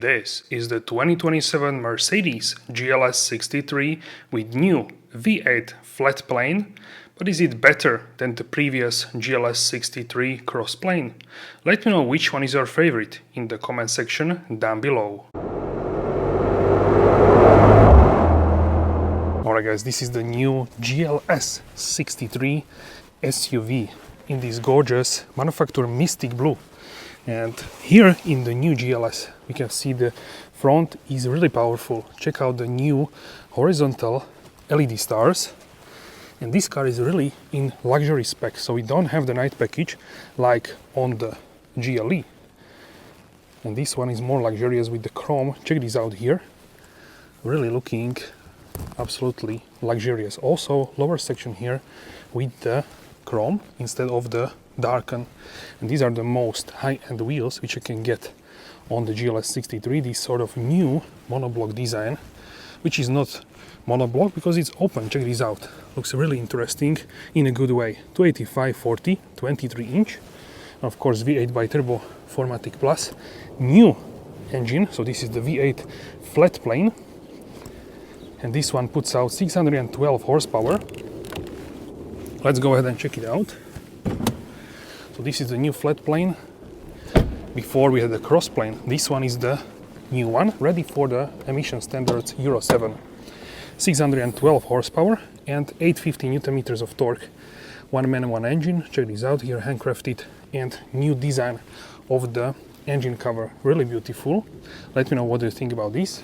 This is the 2027 Mercedes GLS 63 with new V8 flat plane, but is it better than the previous GLS 63 cross plane? Let me know which one is your favorite in the comment section down below. Alright guys, this is the new GLS 63 SUV in this gorgeous Manufaktur Mystic Blue. And here in the new GLS we can see the front is really powerful. Check out the new horizontal LED stars, and this car is really in luxury spec, so we don't have the night package like on the GLE, and this one is more luxurious with the chrome. Check this out here, really looking absolutely luxurious. Also lower section here with the chrome instead of the darken, and these are the most high-end wheels which you can get on the GLS 63. This sort of new monoblock design, which is not monoblock because it's open. Check this out, looks really interesting in a good way. 285/40 23-inch, of course V8 bi-turbo 4MATIC Plus, new engine, so this is the V8 flat plane, and this one puts out 612 horsepower. Let's go ahead and check it out. So this is the new flat plane. Before we had the cross plane. This one is the new one, ready for the emission standards Euro 7. 612 horsepower and 850 Newton meters of torque. One man, one engine. Check this out here, handcrafted, and new design of the engine cover. Really beautiful. Let me know what you think about this.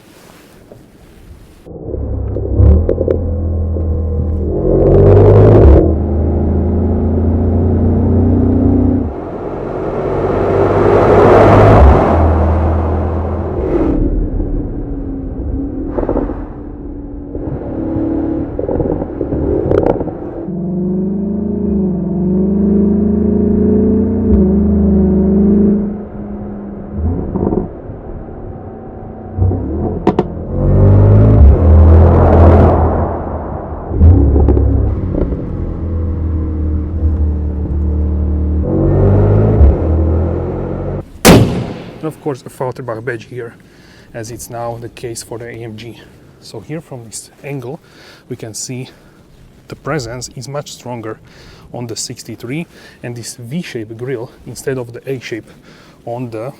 Of course a Falterbach badge here, as it's now the case for the AMG. So here from this angle we can see the presence is much stronger on the 63, and this V-shaped grille instead of the A-shape on the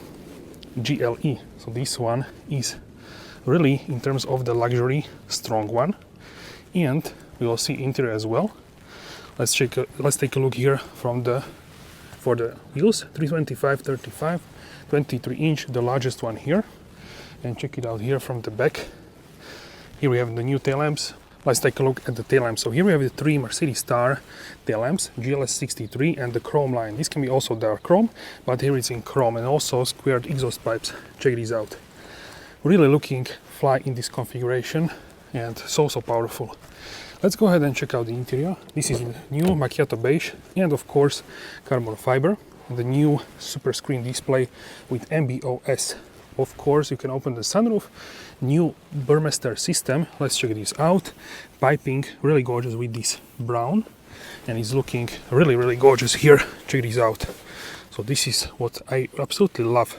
GLE. So this one is really, in terms of the luxury, strong one. And we will see interior as well. Let's take a look here from for the wheels. 325/35 23-inch, the largest one here, and check it out here from the back. Here we have the new tail lamps. Let's take a look at the tail lamps. So here we have the three Mercedes star tail lamps, GLS 63, and the chrome line. This can be also dark chrome, but here it's in chrome, and also squared exhaust pipes. Check these out. Really looking fly in this configuration, and so powerful. Let's go ahead and check out the interior. This is the new Macchiato beige, and of course carbon fiber. The new super screen display with MBOS. Of course you can open the sunroof. New Burmester system. Let's check this out. Piping really gorgeous with this brown, and it's looking really gorgeous here. Check this out. So this is what I absolutely love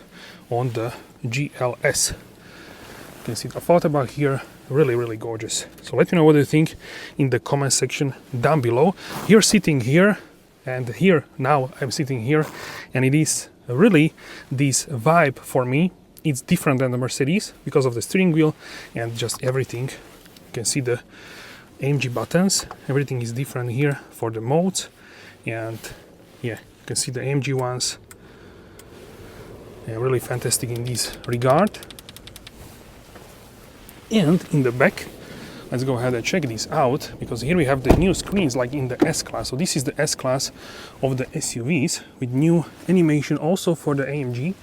on the GLS. You can see the Falterbach here, really gorgeous. So let me know what you think in the comment section down below. You're sitting here, and here now I'm sitting here, and it is really this vibe for me. It's different than the Mercedes because of the steering wheel and just everything. You can see the AMG buttons, everything is different here for the modes, and yeah, you can see the AMG ones, and really fantastic in this regard. And in the back, let's go ahead and check this out, because here we have the new screens like in the S-Class. So this is the S-Class of the SUVs with new animation also for the AMG.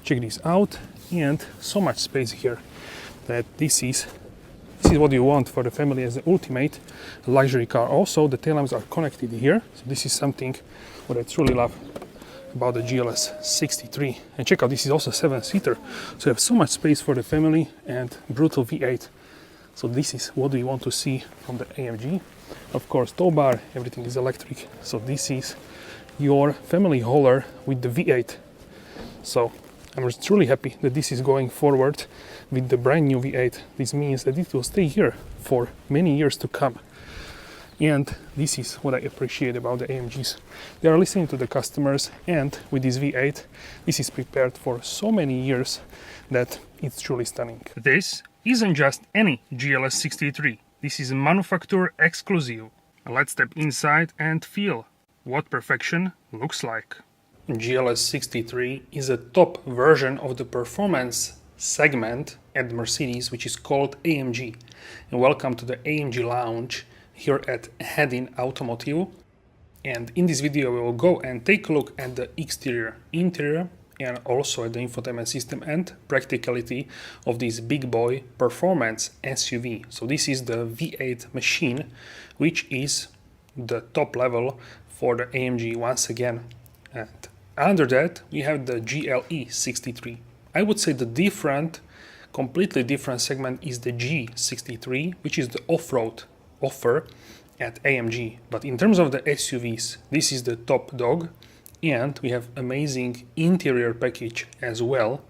Check this out, and so much space here that this is what you want for the family as the ultimate luxury car. Also the tail lamps are connected here, so this is something what I truly love about the GLS 63. And check out, this is also 7-seater, so you have so much space for the family, and brutal V8. So this is what we want to see from the AMG. Of course tow bar, everything is electric, so this is your family hauler with the V8. So I'm truly happy that this is going forward with the brand new V8. This means that it will stay here for many years to come. And this is what I appreciate about the AMGs. They are listening to the customers, and with this V8, this is prepared for so many years that it's truly stunning. This isn't just any GLS 63. This is a Manufaktur exclusive. Let's step inside and feel what perfection looks like. GLS 63 is a top version of the performance segment at Mercedes, which is called AMG. And welcome to the AMG Lounge here at Heading Automotive. And in this video we will go and take a look at the exterior, interior, and also at the infotainment system and practicality of this big boy performance SUV. So this is the V8 machine, which is the top level for the AMG once again. And under that we have the GLE 63. I would say the completely different segment is the G63, which is the off-road offer at AMG. But in terms of the SUVs, this is the top dog, and we have amazing interior package as well,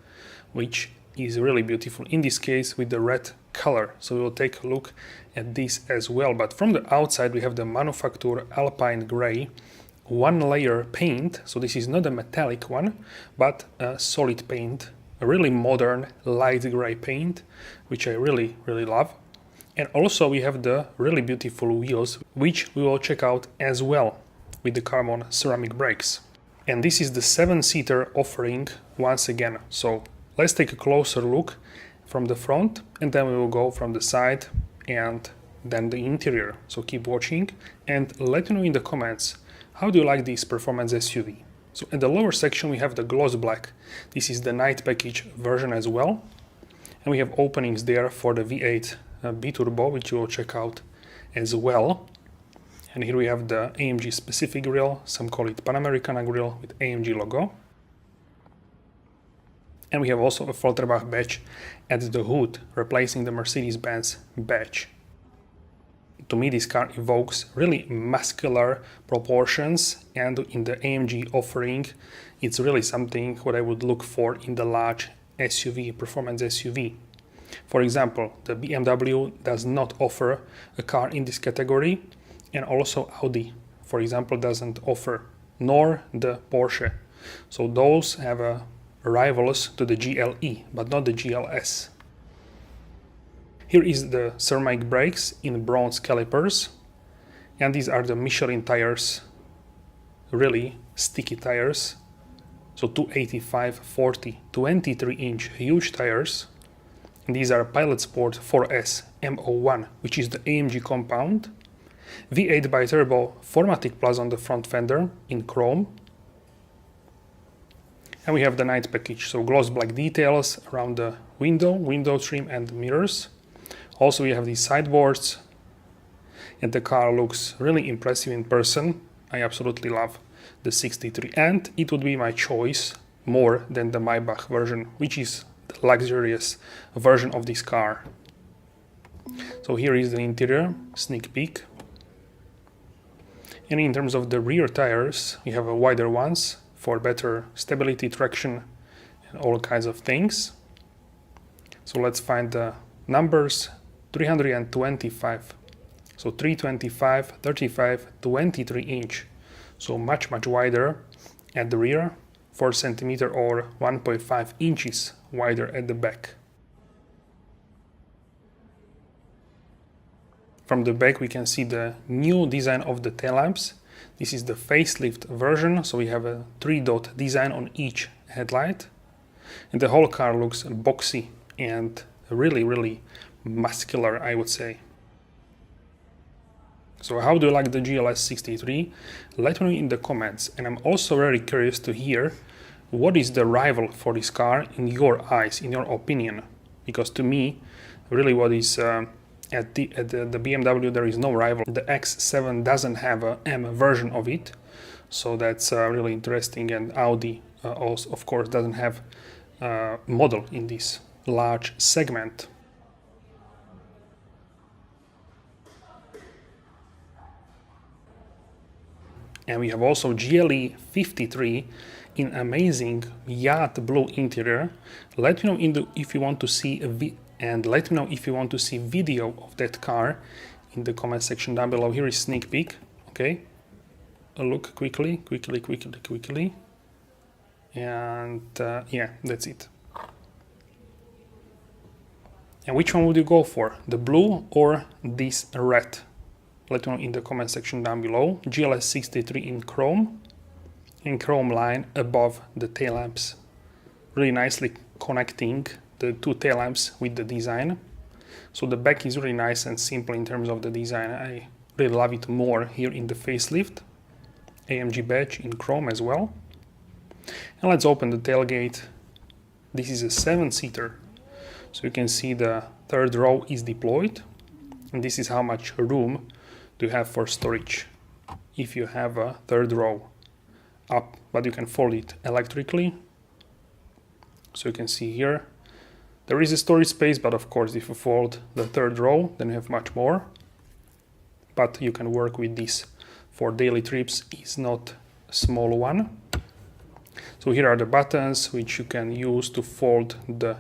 which is really beautiful in this case with the red color. So we will take a look at this as well. But from the outside we have the Manufaktur Alpine Grey one layer paint. So this is not a metallic one, but a solid paint, a really modern light gray paint, which I really love. And also we have the really beautiful wheels, which we will check out as well with the carbon ceramic brakes. And this is the 7-seater offering once again. So let's take a closer look from the front, and then we will go from the side and then the interior. So keep watching and let me know in the comments, how do you like this performance SUV? So at the lower section we have the gloss black. This is the night package version as well. And we have openings there for the V8 B-Turbo, which you will check out as well. And here we have the AMG specific grille, some call it Panamericana grille with AMG logo. And we have also a Folterbach badge at the hood, replacing the Mercedes-Benz badge. To me this car evokes really muscular proportions, and in the AMG offering it's really something what I would look for in the large SUV, performance SUV. For example, the BMW does not offer a car in this category, and also Audi, for example, doesn't offer, nor the Porsche. So those have rivals to the GLE, but not the GLS. Here is the ceramic brakes in bronze calipers, and these are the Michelin tires, really sticky tires. So 285/40, 23-inch huge tires. And these are Pilot Sport 4S M01, which is the AMG compound. V8 bi-turbo 4MATIC Plus on the front fender in chrome. And we have the night package, so gloss black details around the window trim and mirrors. Also we have these sideboards, and the car looks really impressive in person. I absolutely love the 63, and it would be my choice more than the Maybach version, which is the luxurious version of this car. So here is the interior sneak peek. And in terms of the rear tires, we have wider ones for better stability, traction, and all kinds of things. So let's find the numbers. 325, so 325, 35, 23 inch, so much wider at the rear, 4 centimeter or 1.5 inches wider at the back. From the back we can see the new design of the tail lamps. This is the facelift version, so we have a 3-dot design on each headlight, and the whole car looks boxy and really muscular, I would say. So how do you like the GLS 63? Let me know in the comments, and I'm also very curious to hear what is the rival for this car in your eyes, in your opinion, because to me really what is at the BMW there is no rival. The X7 doesn't have a M version of it, so that's really interesting, and Audi also of course doesn't have a model in this large segment. And we have also GLE 53 in amazing yacht blue interior. Let me know if you want to see let me know if you want to see video of that car in the comment section down below. Here is sneak peek. Okay, a look quickly, and yeah, that's it. And which one would you go for, the blue or this red? Let me know in the comment section down below. GLS 63 in chrome, and chrome line above the tail lamps, really nicely connecting the two tail lamps with the design. So the back is really nice and simple in terms of the design. I really love it more here in the facelift. AMG Beige in chrome as well. And let's open the tailgate. This is a 7-seater. So you can see the third row is deployed, and this is how much room do you have for storage if you have a third row up, but you can fold it electrically. So you can see here there is a storage space, but of course if you fold the third row then you have much more, but you can work with this for daily trips. It's not a small one. So here are the buttons which you can use to fold the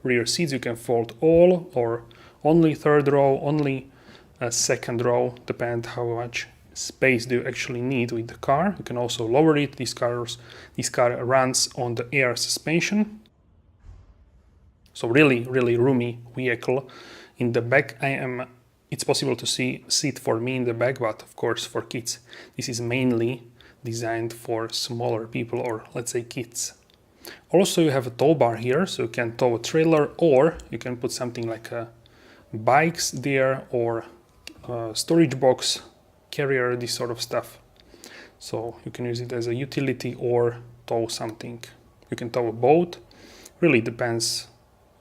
rear seats. You can fold all or only third row, only a second row, depend how much space do you actually need with the car. You can also lower it. This car runs on the air suspension. So really roomy vehicle. In the back it's possible to sit for me in the back, but of course for kids this is mainly designed for smaller people, or let's say kids. Also you have a tow bar here, so you can tow a trailer, or you can put something like bikes there, or a storage box, carrier, this sort of stuff. So you can use it as a utility or tow something. You can tow a boat, really depends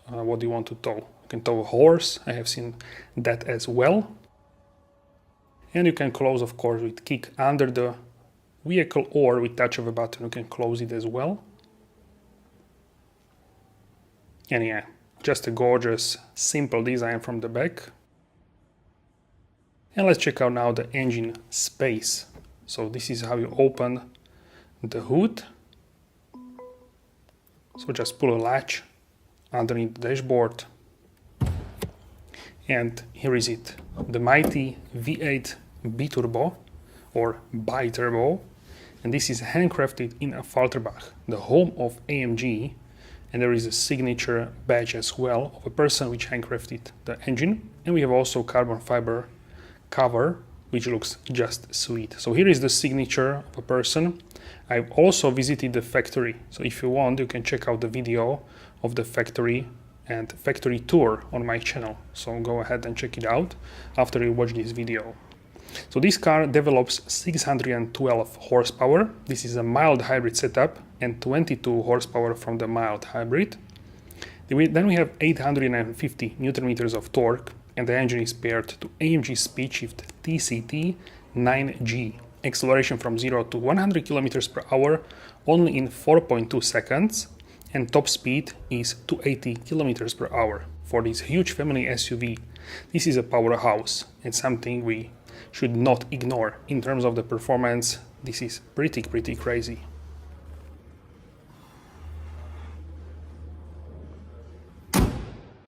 what you want to tow. You can tow a horse, I have seen that as well. And you can close, of course, with kick under the vehicle, or with touch of a button you can close it as well. And yeah, just a gorgeous, simple design from the back. And let's check out now the engine space. So this is how you open the hood. So just pull a latch underneath the dashboard. And here is it, the mighty V8 biturbo or bi-turbo. And this is handcrafted in Falterbach, the home of AMG. And there is a signature badge as well of a person which handcrafted the engine. And we have also carbon fiber cover, which looks just sweet. So here is the signature of a person. I've also visited the factory. So if you want, you can check out the video of the factory and factory tour on my channel. So go ahead and check it out after you watch this video. So this car develops 612 horsepower. This is a mild hybrid setup, and 22 horsepower from the mild hybrid. Then we have 850 Newton meters of torque, and the engine is paired to AMG Speedshift TCT 9G. Acceleration from 0 to 100 km per hour only in 4.2 seconds, and top speed is 280 km per hour. For this huge family SUV, this is a powerhouse, and something we should not ignore. In terms of the performance, this is pretty crazy.